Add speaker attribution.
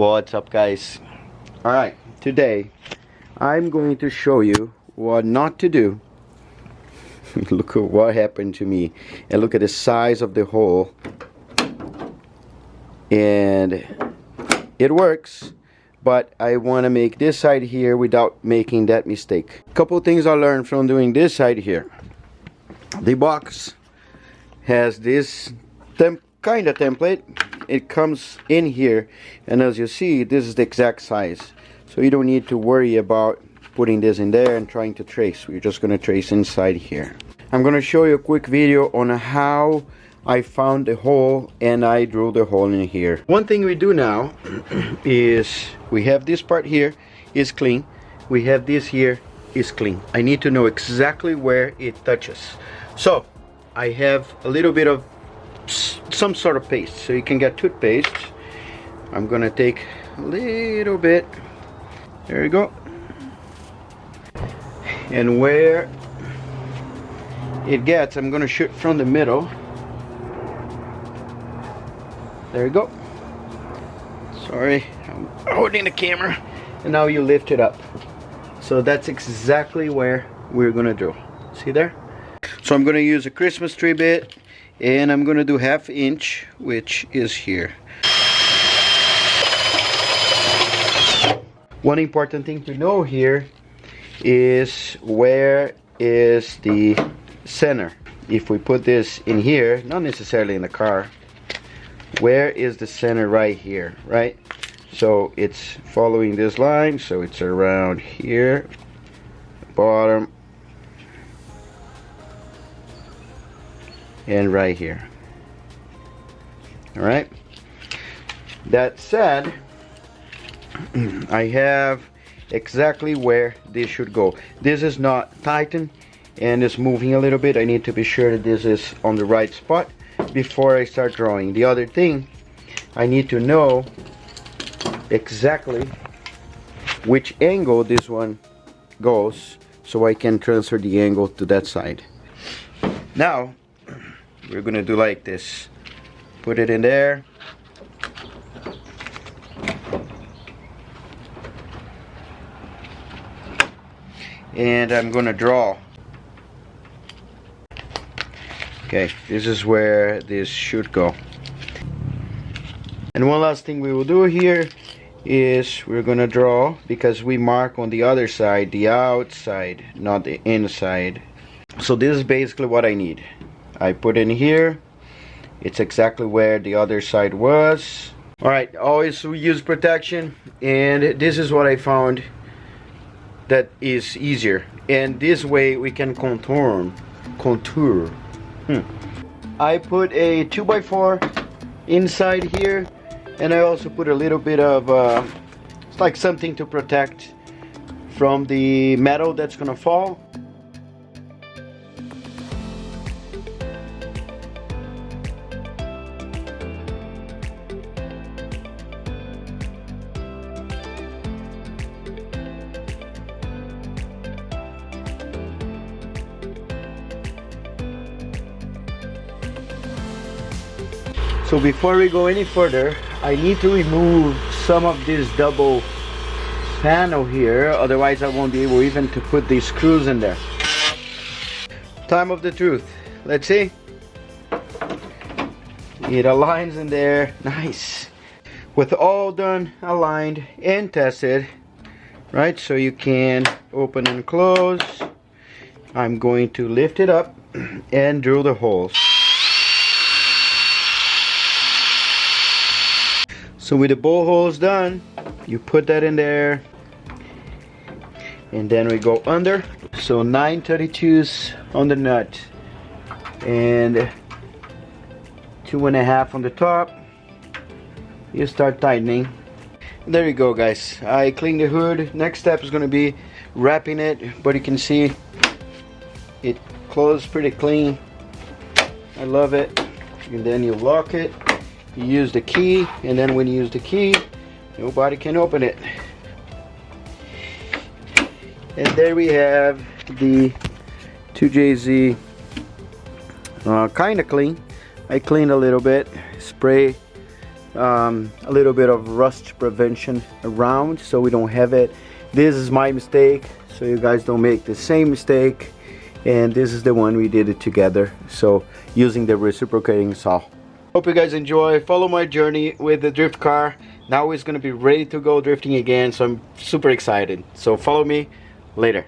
Speaker 1: What's up, guys? Alright, today I'm going to show you what not to do. Look at what happened to me, and look at the size of the hole. And it works, but I want to make this side here without making that mistake. Couple things I learned from doing this side here. The box has this kind of template. It comes in here, and as you see, this is the exact size, so you don't need to worry about putting this in there and trying to trace. We're just going to trace inside here. I'm going to show you a quick video on how I found the hole and I drilled the hole in here. One thing we do now is we have this part here is clean, we have this here is clean. I need to know exactly where it touches, so I have a little bit of some sort of paste, so you can get toothpaste. I'm gonna take a little bit, there you go, and where it gets, I'm gonna shoot from the middle. There you go. Sorry, I'm holding the camera, and now you lift it up. So that's exactly where we're gonna drill. See there? So I'm gonna use a Christmas tree bit, and I'm gonna do 1/2 inch, which is here. One important thing to know here is where is the center. If we put this in here, not necessarily in the car, where is the center? Right here, right? So it's following this line, so it's around here, bottom, and right here. All right, that said, I have exactly where this should go. This is not tightened and it's moving a little bit. I need to be sure that this is on the right spot before I start drawing. The other thing, I need to know exactly which angle this one goes, so I can transfer the angle to that side. Now we're gonna do like this. Put it in there. And I'm gonna draw. Okay, this is where this should go. And one last thing we will do here is we're gonna draw, because we mark on the other side, the outside, not the inside. So this is basically what I need. I put in here, it's exactly where the other side was. Alright, always use protection, and this is what I found that is easier, and this way we can contour. I put a 2x4 inside here, and I also put a little bit of it's like something to protect from the metal that's gonna fall. So before we go any further, I need to remove some of this double panel here, otherwise I won't be able even to put these screws in there. Time of the truth. Let's see. It aligns in there. Nice. With all done, aligned, and tested, right? So you can open and close. I'm going to lift it up and drill the holes. So with the bowl holes done, you put that in there, and then we go under. So 9/32s on the nut, and 2.5 on the top. You start tightening. There you go, guys. I cleaned the hood. Next step is going to be wrapping it, but you can see it closed pretty clean. I love it. And then you lock it. You use the key, and then when you use the key, nobody can open it. And there we have the 2JZ, kind of clean. I cleaned a little bit, spray a little bit of rust prevention around so we don't have it. This is my mistake, so you guys don't make the same mistake. And this is the one we did it together, so using the reciprocating saw. Hope you guys enjoy. Follow my journey with the drift car. Now it's gonna be ready to go drifting again, so I'm super excited. So follow me later.